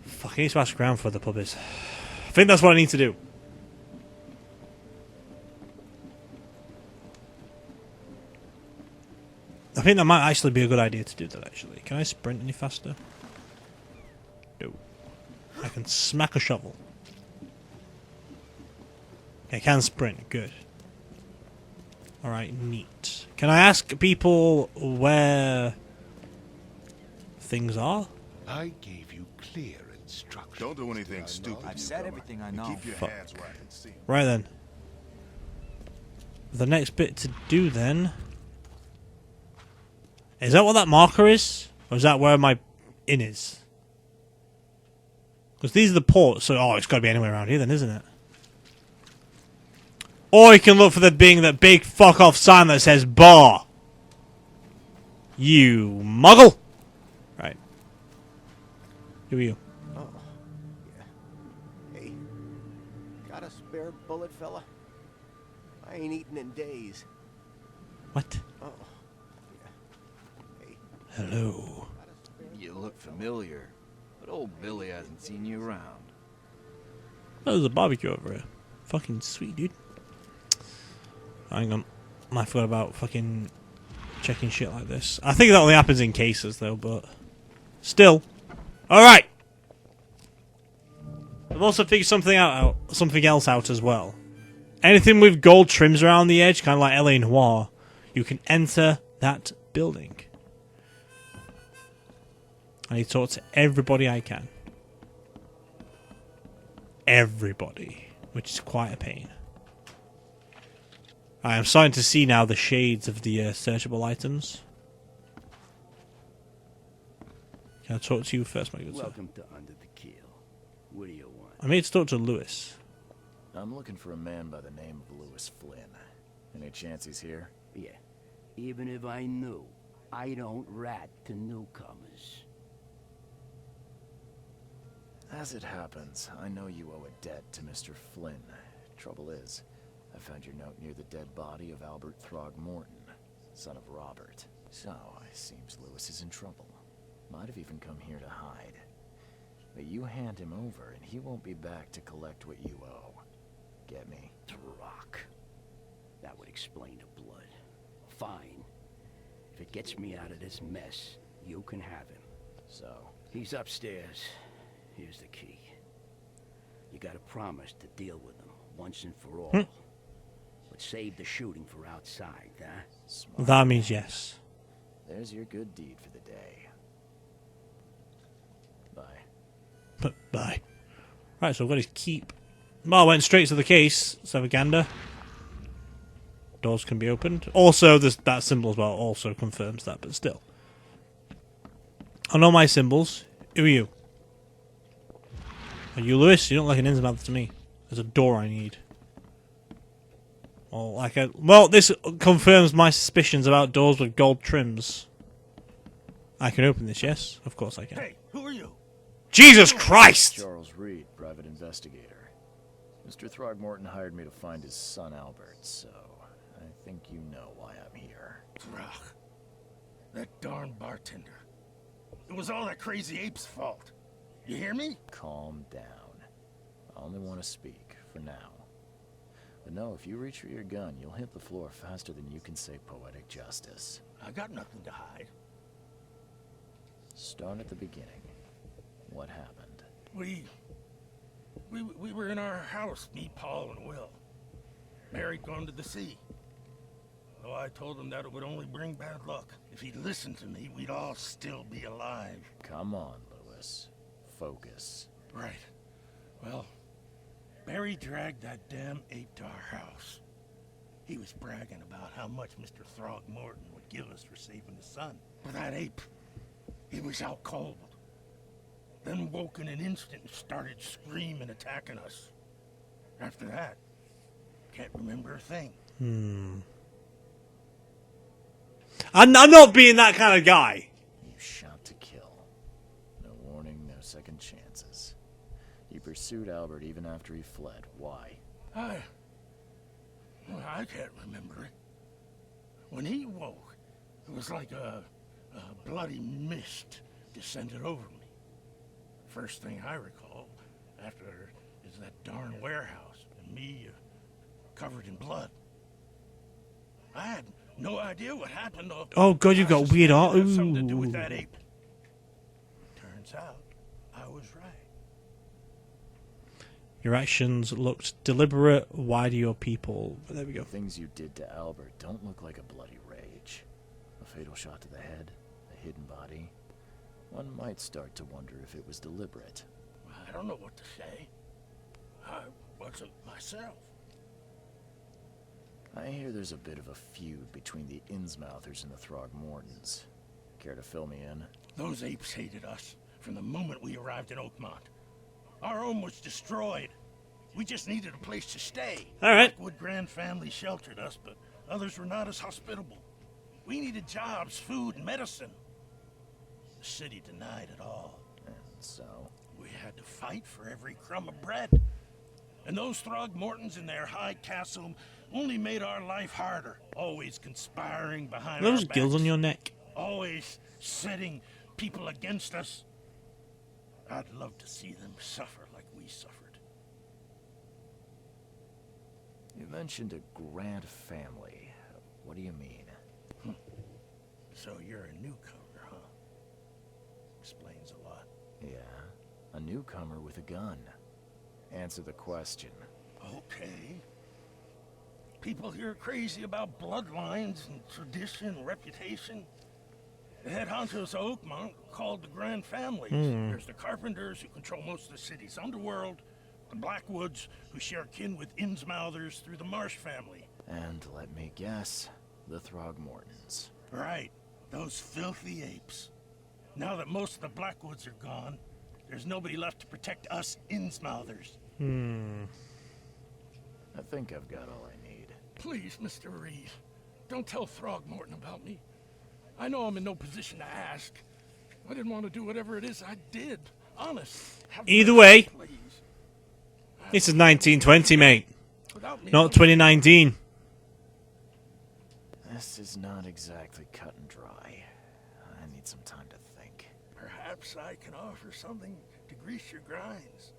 Fuck, I need to ask around for the pub is. I think that's what I need to do. I think that might actually be a good idea to do that, actually. Can I sprint any faster? No. I can smack a shovel. I can sprint, good. Alright, neat. Can I ask people where things are? I gave you clear instructions. Don't do anything stupid. I've said everything I know. Keep your Fuck. hands where I can see. Right then. The next bit to do then... Is that what that marker is? Or is that where my inn is? Because these are the ports, so... Oh, it's got to be anywhere around here then, isn't it? Or you can look for there being that big fuck off sign that says bar. You muggle! Right. Who are you? Oh, yeah. Hey, got a spare bullet, fella? I ain't eaten in days. What? Oh, yeah. Hey, Hello. got a spare You look familiar, but old Billy hasn't seen you around. Oh, there's a barbecue over here. Fucking sweet, dude. Hang on. I forgot about fucking checking shit like this. I think that only happens in cases, though, but... Still. Alright! I've also figured something else out as well. Anything with gold trims around the edge, kind of like L.A. Noire, you can enter that building. I need to talk to everybody I can. Everybody. Which is quite a pain. I am starting to see now the shades of the searchable items. Can I talk to you first, my good sir? Welcome to Under the Keel. What do you want? I need to talk to Lewis. I'm looking for a man by the name of Lewis Flynn. Any chance he's here? Yeah. Even if I knew, I don't rat to newcomers. As it happens, I know you owe a debt to Mr. Flynn. Trouble is, I found your note near the dead body of Albert Throgmorton, son of Robert. So, it seems Lewis is in trouble. Might have even come here to hide. But you hand him over, and he won't be back to collect what you owe. Get me? Rock. That would explain the blood. Fine. If it gets me out of this mess, you can have him. So, He's upstairs. Here's the key. You gotta promise to deal with him once and for all. But save the shooting for outside, huh? smart. That means yes. There's your good deed for the day. Bye. But bye. Right, so I've got his keep. Well, I went straight to the case. Let's have a gander. Doors can be opened. Also, that symbol as well also confirms that, but still. I know my symbols. Who are you? Are you Lewis? You don't look like an Innsmouth to me. There's a door I need. Well, this confirms my suspicions about doors with gold trims. I can open this, yes? Of course I can. Hey, who are you? Jesus Christ! Charles Reed, private investigator. Mr. Throgmorton hired me to find his son Albert, so I think you know why I'm here. Throg. That darn bartender. It was all that crazy ape's fault. You hear me? Calm down. I only want to speak, for now. But no, if you reach for your gun, you'll hit the floor faster than you can say poetic justice. I got nothing to hide. Start at the beginning. What happened? We were in our house, me, Paul, and Will. Mary'd gone to the sea. Though I told him that it would only bring bad luck. If he'd listened to me, we'd all still be alive. Come on, Lewis. Focus. Right. Well, Barry dragged that damn ape to our house. He was bragging about how much Mr. Throgmorton would give us for saving his son. But that ape, he was out cold. Then woke in an instant and started screaming, attacking us. After that, can't remember a thing. I'm not being that kind of guy. You shot to kill. No warning, no second chances. You pursued Albert even after he fled. Why? I can't remember it. When he woke, it was like a bloody mist descended over me. First thing I recall after is that darn warehouse and me covered in blood. I had no idea what happened. Oh god, you've got weird art. It had something to do with that ape. Turns out, I was right. Your actions looked deliberate. Why do your people... There we go. The things you did to Albert don't look like a bloody rage. A fatal shot to the head, a hidden body. One might start to wonder if it was deliberate. I don't know what to say. I wasn't myself. I hear there's a bit of a feud between the Innsmouthers and the Throgmortons. Care to fill me in? Those apes hated us from the moment we arrived in Oakmont. Our home was destroyed. We just needed a place to stay. All right. Blackwood Grand family sheltered us, but others were not as hospitable. We needed jobs, food, and medicine. The city denied it all. And so? We had to fight for every crumb of bread. And those Throgmortons in their high castle only made our life harder. Always conspiring behind our Those backs. gills on your neck. Always setting people against us. I'd love to see them suffer like we suffered. You mentioned a grand family. What do you mean? So you're a newcomer, huh? Explains a lot. Yeah, a newcomer with a gun. Answer the question. Okay. People here are crazy about bloodlines and tradition and reputation. The head honchos of Oakmont called the Grand Families. There's the Carpenters, who control most of the city's underworld. The Blackwoods, who share kin with Innsmouthers through the Marsh family. And let me guess, the Throgmortons. Right. Those filthy apes. Now that most of the Blackwoods are gone, there's nobody left to protect us Innsmouthers. I think I've got all I need. Please, Mr. Reed, don't tell Throgmorton about me. I know I'm in no position to ask. I didn't want to do whatever it is I did. Honest. Either way, please. this is 1920, mate. Without me, Not 2019. This is not exactly cut and dry. I need some time to think. perhaps I can offer something to grease your grinds.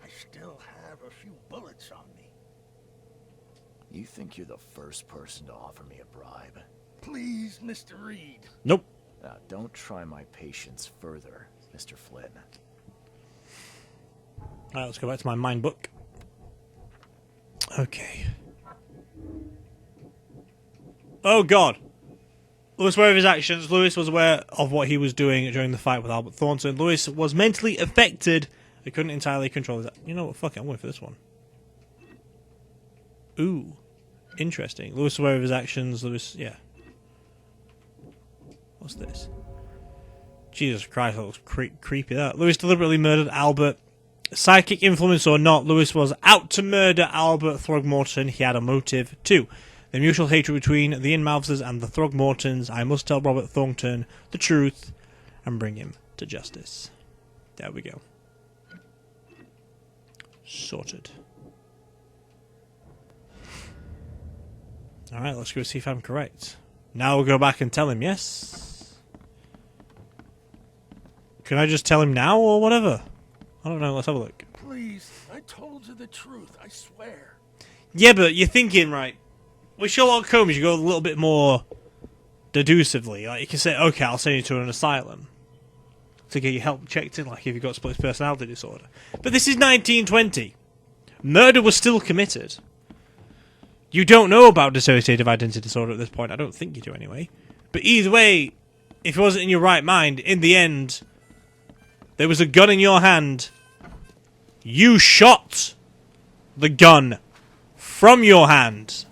I still have a few bullets on me. You think you're the first person to offer me a bribe? Please, Mr. Reed. Nope. Now, don't try my patience further, Mr. Flynn. Alright, let's go back to my mind book. Okay. Oh god. Lewis was aware of his actions. Lewis was aware of what he was doing during the fight with Albert Thornton. Lewis was mentally affected. He couldn't entirely control his... You know what? Fuck it. I'm going for this one. Ooh. Interesting. Lewis was aware of his actions. Lewis... Yeah. What's this? Jesus Christ, that looks creepy, that. Lewis deliberately murdered Albert. Psychic influence or not, Lewis was out to murder Albert Throgmorton. He had a motive too. The mutual hatred between the Inmouthers and the Throgmortons. I must tell Robert Thornton the truth and bring him to justice. There we go. Sorted. Alright, let's go see if I'm correct. Now we'll go back and tell him, yes? Can I just tell him now or whatever? I don't know, let's have a look. Please, I told you the truth, I swear. Yeah, but you're thinking, right, with Sherlock Holmes you go a little bit more deductively. Like, you can say, okay, I'll send you to an asylum to get your help checked in, like if you've got split personality disorder. But this is 1920. Murder was still committed. You don't know about dissociative identity disorder at this point. I don't think you do anyway. But either way, if you wasn't in your right mind, in the end, there was a gun in your hand. You shot the gun from your hand.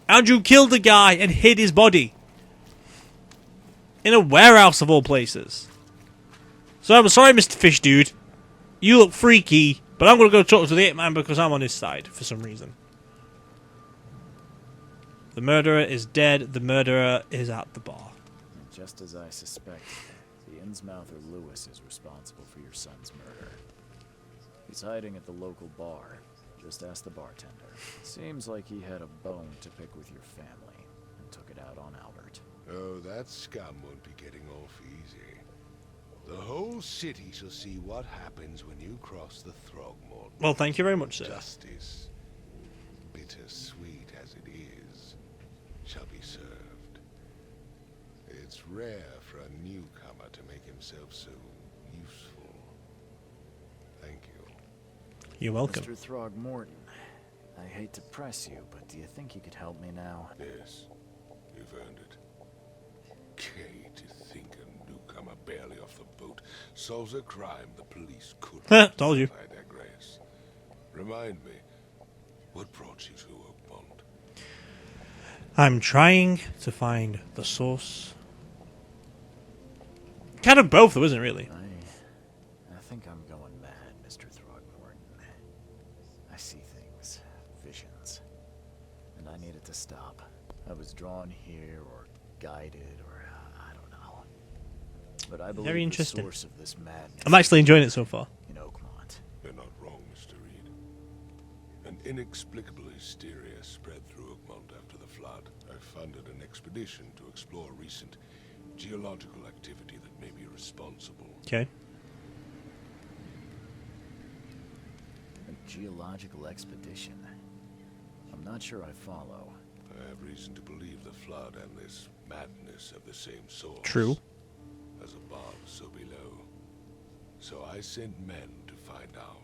And you killed the guy and hid his body. In a warehouse of all places. So I'm sorry, Mr. Fish Dude. You look freaky, but I'm going to go talk to the ape man because I'm on his side for some reason. The murderer is dead. The murderer is at the bar. Just as I suspected, the Innsmouther Lewis is responsible for your son's murder. He's hiding at the local bar. Just ask the bartender. Seems like he had a bone to pick with your family and took it hideout on Albert. Oh, that scum won't be getting off easy. The whole city shall see what happens when you cross the Throgmorton. Well, thank you very much, sir. Justice, bittersweet as it is, shall be served. It's rare for a newcomer to make himself so useful. Thank you. You're welcome. Mr. Throgmorton, I hate to press you, but do you think you could help me now? Yes, you've earned it. Okay, to think a newcomer barely off the boat solves a crime the police couldn't. Told you. I digress. Remind me, what brought you to Oakmont? I'm trying to find the source. Kind of both, though, isn't it, really? I think I'm going mad, Mr. Throgmorton. I see things, visions, and I need it to stop. I was drawn here, or guided, or I don't know. But I believe Very the interesting. source of this madness I'm actually enjoying it so far. in Oakmont. You're not wrong, Mr. Reed. An inexplicable hysteria spread through Oakmont after the flood. I funded an expedition to explore recent geological activity that may be responsible. Okay. A geological expedition. I'm not sure I follow. I have reason to believe the flood and this madness have the same source. True. As above, so below. So I sent men to find out.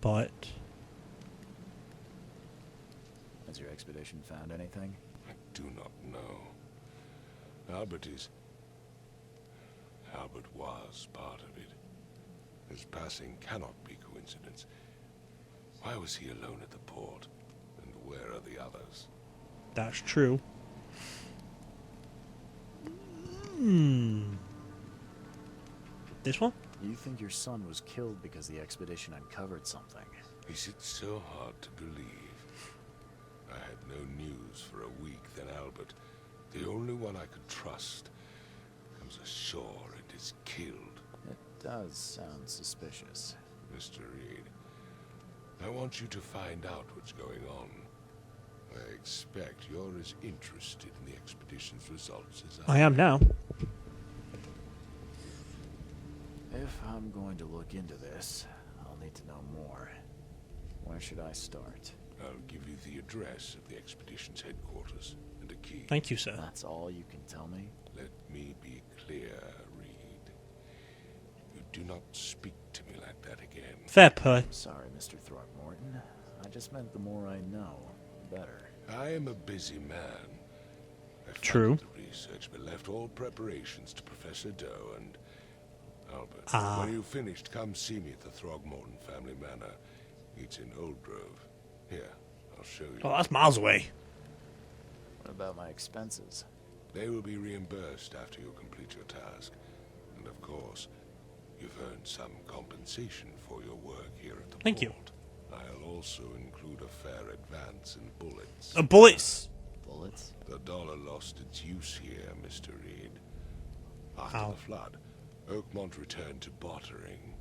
But Has your expedition found anything? I do not know. Albert was part of it. His passing cannot be coincidence. Why was he alone at the port? And where are the others? that's true. This one? You think your son was killed because the expedition uncovered something? Is it so hard to believe? I had no news for a week, then Albert, the only one I could trust, comes ashore and is killed. It does sound suspicious. Mr. Reed, I want you to find out what's going on. I expect you're as interested in the expedition's results as I am now. If I'm going to look into this, I'll need to know more. Where should I start? I'll give you the address of the expedition's headquarters and a key. Thank you, sir. That's all you can tell me? Let me be clear, Reed. You do not speak to me like that again. Fair play. Sorry, Mr. Throgmorton. I just meant the more I know, the better. I am a busy man. I True. funded the research, but left all preparations to Professor Doe and Albert. Ah. When you've finished, come see me at the Throgmorton family manor. It's in Old Grove. Here, I'll show you. Oh, that's miles away. What about my expenses? They will be reimbursed after you complete your task. And of course, you've earned some compensation for your work here at the Thank you. port. I'll also include a fair advance in bullets. Bullets. Bullets? The dollar lost its use here, Mr. Reed. After How? the flood, Oakmont returned to bartering.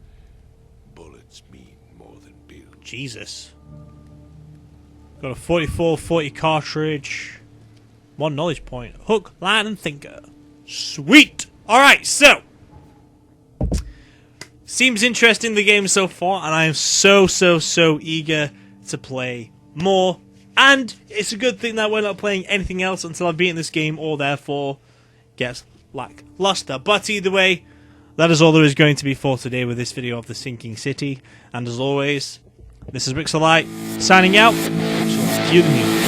Bullets mean more than bills. Jesus. Got a 44-40 cartridge. 1 knowledge point. Hook, line, and thinker. Sweet! Alright, so. Seems interesting, the game so far, and I am so eager to play more. And it's a good thing that we're not playing anything else until I've beaten this game, or therefore gets lackluster. But either way, that is all there is going to be for today with this video of the Sinking City. And as always, this is Rixxalight signing out. Cue the music.